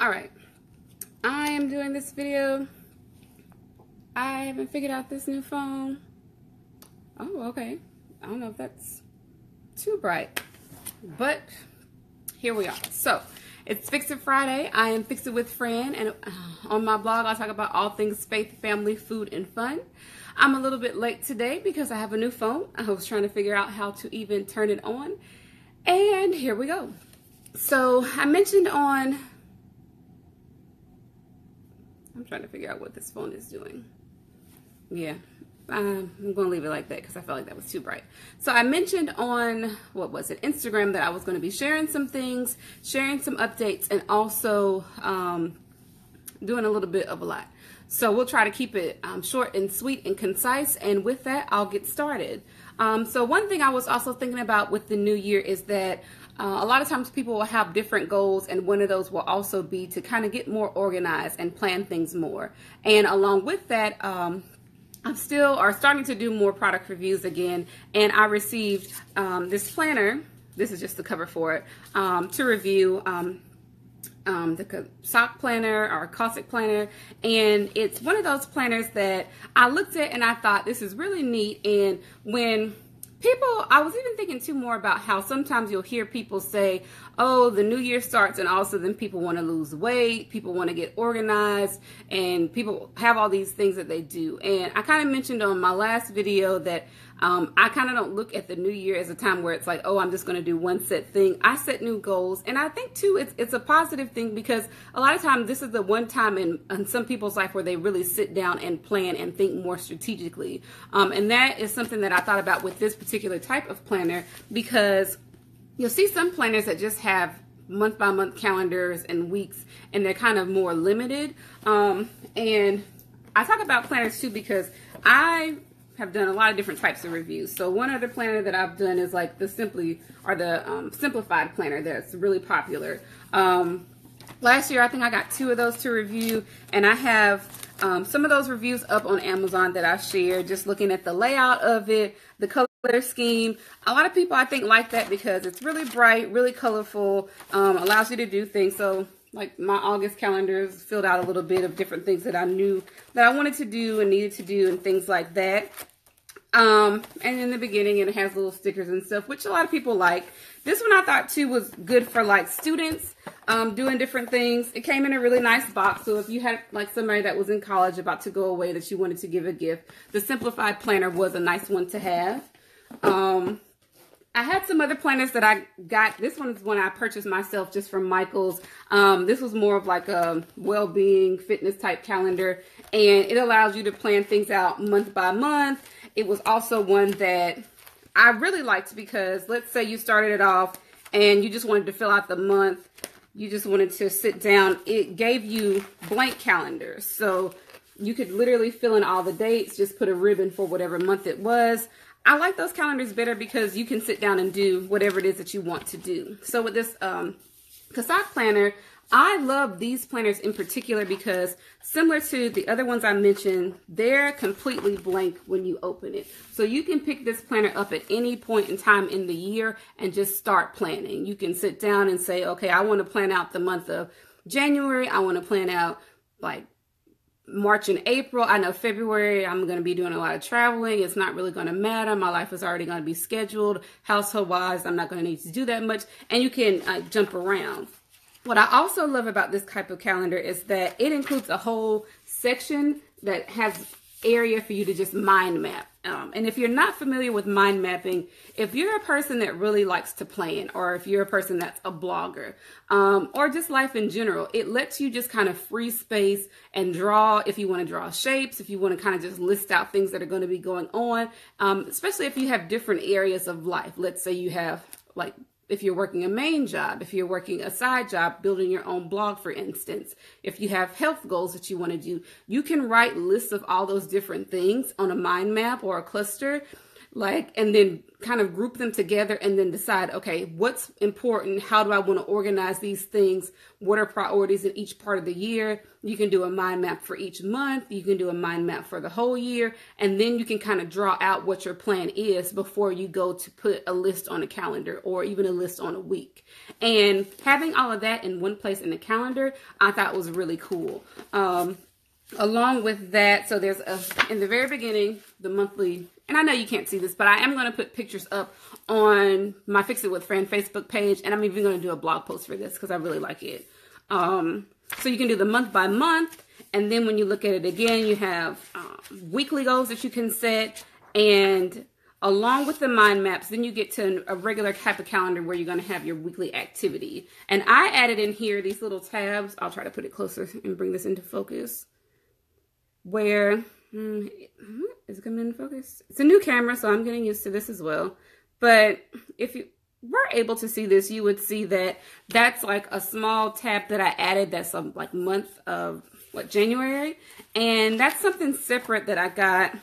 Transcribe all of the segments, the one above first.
Alright, I am doing this video. I haven't figured out this new phone. Oh, okay. I don't know if that's too bright, but here we are. So, it's Fix It Friday. I am Fix It with Fran, and on my blog, I'll talk about all things faith, family, food, and fun. I'm a little bit late today because I have a new phone. I was trying to figure out how to even turn it on, and here we go. So, I mentioned on... I'm trying to figure out what this phone is doing. Yeah, I'm going to leave it like that because I felt like that was too bright. So I mentioned on, what was it, Instagram, that I was going to be sharing some things, sharing some updates, and also doing a little bit of a lot. So we'll try to keep it short and sweet and concise. And with that, I'll get started. So one thing I was also thinking about with the new year is that a lot of times people will have different goals, and one of those will also be to kind of get more organized and plan things more. And along with that, I'm starting to do more product reviews again, and I received this planner. This is just the cover for it, to review the Cossac planner or Cossac planner, and it's one of those planners that I looked at and I thought this is really neat. And when people, I was even thinking too more about how sometimes you'll hear people say, oh, the new year starts and all of a sudden people want to lose weight, people want to get organized, and people have all these things that they do. And I kind of mentioned on my last video that I kind of don't look at the new year as a time where it's like, oh, I'm just going to do one set thing. I set new goals. And I think too, it's a positive thing, because a lot of times this is the one time in some people's life where they really sit down and plan and think more strategically. And that is something that I thought about with this particular type of planner, because you'll see some planners that just have month by month calendars and weeks, and they're kind of more limited. And I talk about planners too because I have done a lot of different types of reviews. So one other planner that I've done is like the simplified planner that's really popular. Last year I think I got 2 of those to review, and I have some of those reviews up on Amazon that I shared, just looking at the layout of it, the color scheme. A lot of people I think like that because it's really bright, really colorful, allows you to do things. So like my August calendar is filled out a little bit of different things that I knew that I wanted to do and needed to do and things like that. And in the beginning it has little stickers and stuff, which a lot of people like. This one I thought too was good for like students doing different things. It came in a really nice box, so if you had like somebody that was in college about to go away that you wanted to give a gift, the simplified planner was a nice one to have. I had some other planners that I got. This one is one I purchased myself just from Michael's. This was more of like a well-being fitness type calendar, and it allows you to plan things out month by month. It was also one that I really liked because let's say you started it off and you just wanted to fill out the month. You just wanted to sit down. It gave you blank calendars. So you could literally fill in all the dates, just put a ribbon for whatever month it was. I like those calendars better because you can sit down and do whatever it is that you want to do. So with this Cossac planner, I love these planners in particular because similar to the other ones I mentioned, they're completely blank when you open it. So you can pick this planner up at any point in time in the year and just start planning. You can sit down and say, okay, I want to plan out the month of January. I want to plan out like March and April. I know February I'm going to be doing a lot of traveling. It's not really going to matter. My life is already going to be scheduled. Household wise, I'm not going to need to do that much. And you can jump around. What I also love about this type of calendar is that it includes a whole section that has area for you to just mind map. And if you're not familiar with mind mapping, if you're a person that really likes to plan, or if you're a person that's a blogger, or just life in general, it lets you just kind of free space and draw, if you want to draw shapes, if you want to kind of just list out things that are going to be going on, especially if you have different areas of life. Let's say you have like, if you're working a main job, if you're working a side job, building your own blog, for instance, if you have health goals that you want to do, you can write lists of all those different things on a mind map or a cluster and then kind of group them together and then decide, okay, what's important? How do I want to organize these things? What are priorities in each part of the year? You can do a mind map for each month. You can do a mind map for the whole year. And then you can kind of draw out what your plan is before you go to put a list on a calendar or even a list on a week. And having all of that in one place in the calendar, I thought was really cool. Along with that, so there's in the very beginning, the monthly, and I know you can't see this, but I am going to put pictures up on my Fix It With Fran Facebook page, and I'm even going to do a blog post for this because I really like it. So you can do the month by month, and then when you look at it again, you have weekly goals that you can set, and along with the mind maps, then you get to a regular type of calendar where you're going to have your weekly activity. And I added in here these little tabs. I'll try to put it closer and bring this into focus. Where, is it coming into focus? It's a new camera, so I'm getting used to this as well. But if you were able to see this, you would see that that's like a small tab that I added that's like month of, January. And that's something separate that I got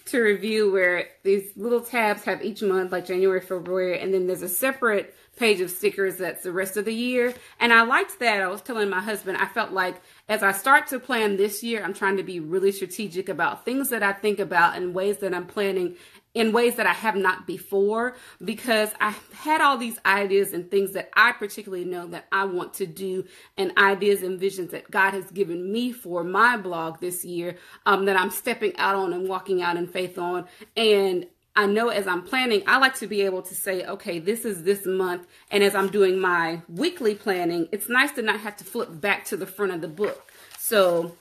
to review, where these little tabs have each month, like January, February, and then there's a separate page of stickers that's the rest of the year. And I liked that. I was telling my husband, I felt like as I start to plan this year, I'm trying to be really strategic about things that I think about and ways that I'm planning in ways that I have not before, because I had all these ideas and things that I particularly know that I want to do, and ideas and visions that God has given me for my blog this year, that I'm stepping out on and walking out in faith on. And I know as I'm planning, I like to be able to say, okay, this is this month. And as I'm doing my weekly planning, it's nice to not have to flip back to the front of the book. So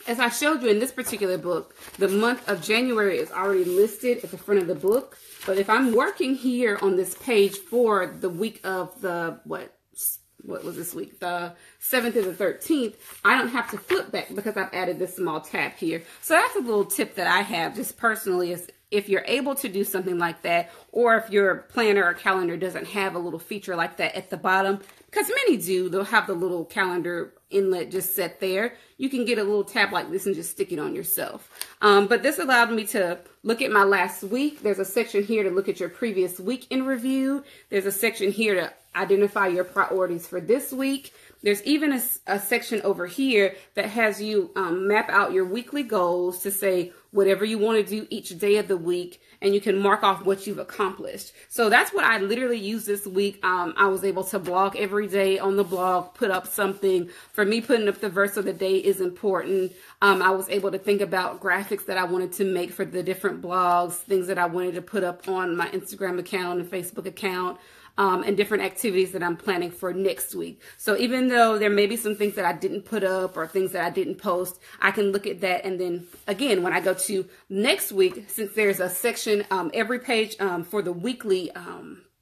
as I showed you in this particular book, the month of January is already listed at the front of the book. But if I'm working here on this page for the week of the, what was this week? The 7th to the 13th, I don't have to flip back because I've added this small tab here. So that's a little tip that I have just personally, is if you're able to do something like that, or if your planner or calendar doesn't have a little feature like that at the bottom, because many do, they'll have the little calendar inlet just set there. You can get a little tab like this and just stick it on yourself. But this allowed me to look at my last week. There's a section here to look at your previous week in review. There's a section here to identify your priorities for this week. There's even a section over here that has you map out your weekly goals to say whatever you want to do each day of the week, and you can mark off what you've accomplished. So that's what I literally used this week. I was able to blog every day on the blog, put up something. For me, putting up the verse of the day is important. I was able to think about graphics that I wanted to make for the different blogs, things that I wanted to put up on my Instagram account and Facebook account. And different activities that I'm planning for next week. So even though there may be some things that I didn't put up or things that I didn't post, I can look at that. And then again, when I go to next week, since there's a section, every page for the weekly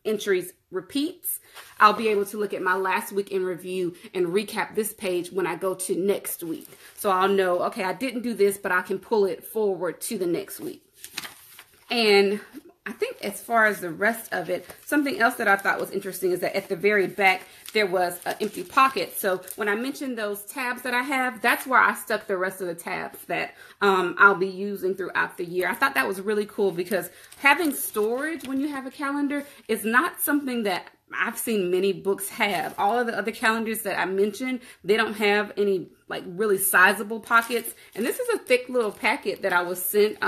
entries repeats, I'll be able to look at my last week in review and recap this page when I go to next week. So I'll know, okay, I didn't do this, but I can pull it forward to the next week. And I think as far as the rest of it, something else that I thought was interesting is that at the very back, there was an empty pocket. So when I mentioned those tabs that I have, that's where I stuck the rest of the tabs that I'll be using throughout the year. I thought that was really cool because having storage when you have a calendar is not something that I've seen many books have. All of the other calendars that I mentioned, they don't have any like really sizable pockets. And this is a thick little packet that I was sent,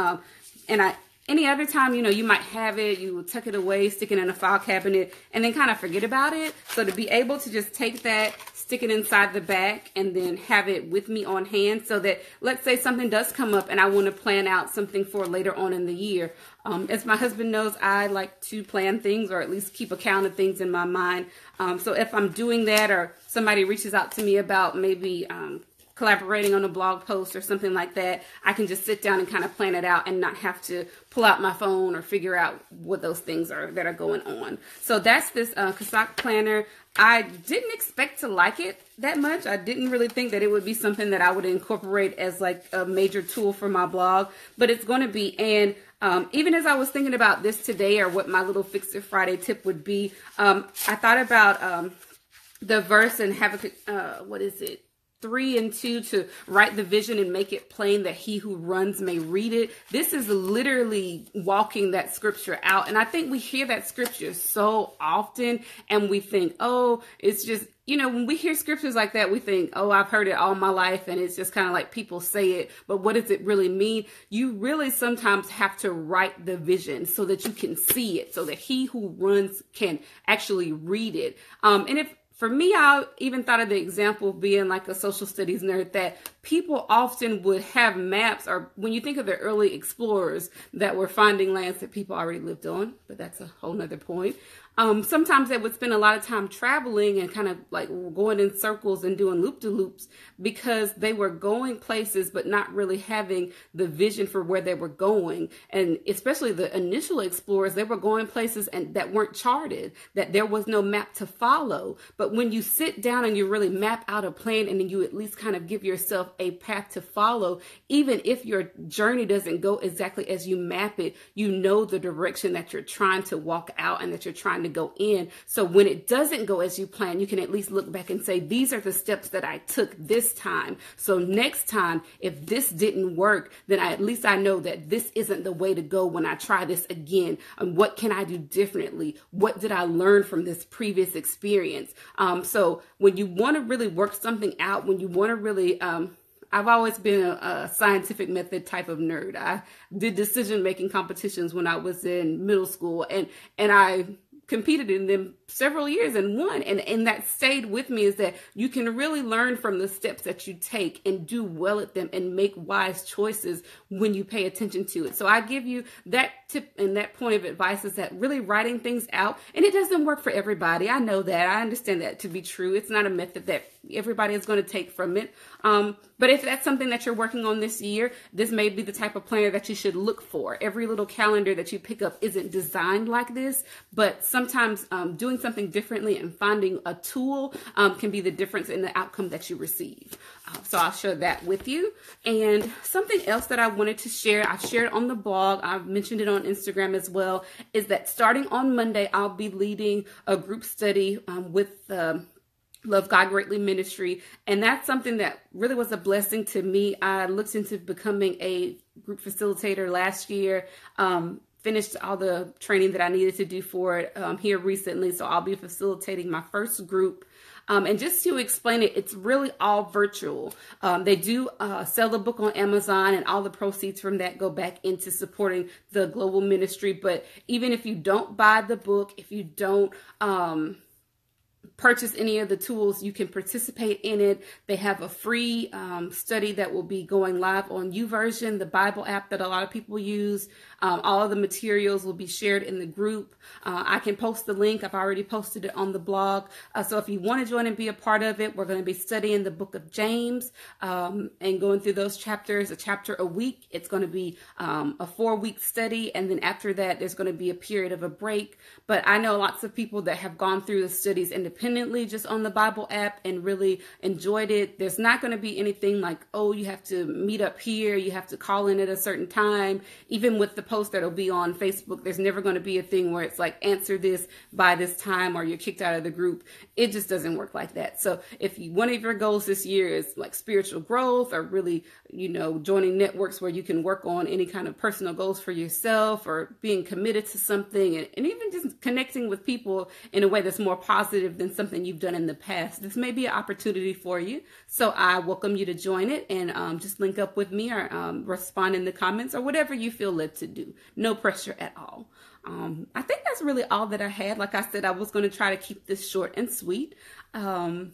any other time, you know, you might have it, you tuck it away, stick it in a file cabinet, and then kind of forget about it. So to be able to just take that, stick it inside the back, and then have it with me on hand so that, let's say something does come up and I want to plan out something for later on in the year. As my husband knows, I like to plan things or at least keep account of things in my mind. So if I'm doing that or somebody reaches out to me about maybe collaborating on a blog post or something like that, I can just sit down and kind of plan it out and not have to pull out my phone or figure out what those things are that are going on. So that's this Cossac planner. I didn't expect to like it that much. I didn't really think that it would be something that I would incorporate as like a major tool for my blog, but it's going to be. And even as I was thinking about this today or what my little Fix It Friday tip would be, I thought about the verse in Habakkuk, what is it? 3 and 2 to write the vision and make it plain that he who runs may read it. This is literally walking that scripture out. And I think we hear that scripture so often and we think, oh, it's just, when we hear scriptures like that, we think, oh, I've heard it all my life and it's just kind of like people say it. But what does it really mean? You really sometimes have to write the vision so that you can see it, so that he who runs can actually read it. For me, I even thought of the example of being like a social studies nerd, that people often would have maps, or when you think of the early explorers that were finding lands that people already lived on, but that's a whole nother point. Sometimes they would spend a lot of time traveling and kind of like going in circles and doing loop-de-loops because they were going places but not really having the vision for where they were going. And especially the initial explorers, they were going places and that weren't charted, that there was no map to follow. But when you sit down and you really map out a plan and then you at least kind of give yourself a path to follow, even if your journey doesn't go exactly as you map it, you know the direction that you're trying to walk out and that you're trying to go in. So when it doesn't go as you plan, you can at least look back and say, these are the steps that I took this time. So next time, if this didn't work, then at least I know that this isn't the way to go when I try this again. And what can I do differently? What did I learn from this previous experience? So when you want to really work something out, when you want to really, I've always been a scientific method type of nerd. I did decision-making competitions when I was in middle school, and I competed in them several years and won. And that stayed with me, is that you can really learn from the steps that you take and do well at them and make wise choices when you pay attention to it. So I give you that tip and that point of advice, is that really writing things out. And it doesn't work for everybody. I know that. I understand that to be true. It's not a method that everybody is going to take from it. But if that's something that you're working on this year, this may be the type of planner that you should look for. Every little calendar that you pick up isn't designed like this, but sometimes doing something differently and finding a tool can be the difference in the outcome that you receive. So I'll share that with you. And something else that I wanted to share, I shared on the blog, I've mentioned it on Instagram as well, is that starting on Monday, I'll be leading a group study with Love God Greatly Ministry. And that's something that really was a blessing to me. I looked into becoming a group facilitator last year, finished all the training that I needed to do for it here recently. So I'll be facilitating my first group. And just to explain it, it's really all virtual. They do sell the book on Amazon, and all the proceeds from that go back into supporting the global ministry. But even if you don't buy the book, if you don't purchase any of the tools, you can participate in it. They have a free study that will be going live on YouVersion, the Bible app that a lot of people use. All of the materials will be shared in the group. I can post the link. I've already posted it on the blog. So if you want to join and be a part of it, we're going to be studying the book of James and going through those chapters, a chapter a week. It's going to be a 4-week study. And then after that, there's going to be a period of a break. But I know lots of people that have gone through the studies independently just on the Bible app and really enjoyed it. There's not going to be anything like, oh, you have to meet up here, you have to call in at a certain time. Even with the post that'll be on Facebook, there's never going to be a thing where it's like, answer this by this time or you're kicked out of the group. It just doesn't work like that. So if one of your goals this year is like spiritual growth, or really, joining networks where you can work on any kind of personal goals for yourself, or being committed to something, and even just connecting with people in a way that's more positive than something you've done in the past, this may be an opportunity for you. So I welcome you to join it, and just link up with me, or respond in the comments, or whatever you feel led to do. No pressure at all. I think that's really all that I had. Like I said, I was going to try to keep this short and sweet. And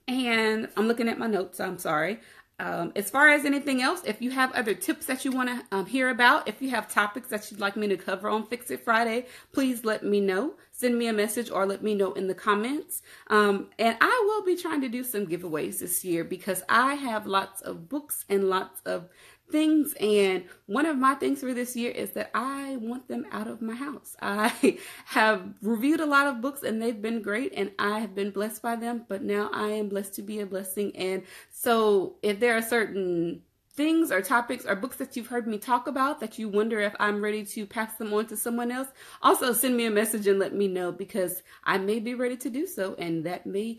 I'm looking at my notes. I'm sorry. As far as anything else, if you have other tips that you want to hear about, if you have topics that you'd like me to cover on Fix It Friday, please let me know. Send me a message or let me know in the comments. And I will be trying to do some giveaways this year, because I have lots of books and lots of things, and one of my things for this year is that I want them out of my house. I have reviewed a lot of books and they've been great, and I have been blessed by them, but now I am blessed to be a blessing. And so if there are certain things or topics or books that you've heard me talk about that you wonder if I'm ready to pass them on to someone else, also send me a message and let me know, because I may be ready to do so, and that may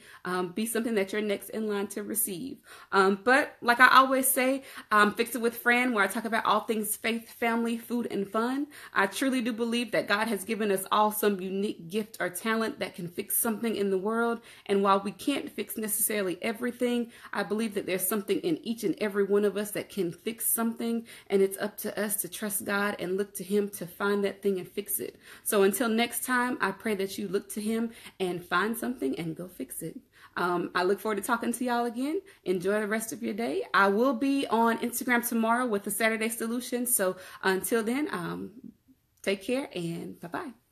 be something that you're next in line to receive. But like I always say, Fix It with Fran, where I talk about all things faith, family, food, and fun. I truly do believe that God has given us all some unique gift or talent that can fix something in the world. And while we can't fix necessarily everything, I believe that there's something in each and every one of us that can fix something, and it's up to us to trust God and look to Him to find that thing and fix it. So until next time, I pray that you look to Him and find something and go fix it. I look forward to talking to y'all again. Enjoy the rest of your day. I will be on Instagram tomorrow with the Saturday Solution. So until then, take care and bye-bye.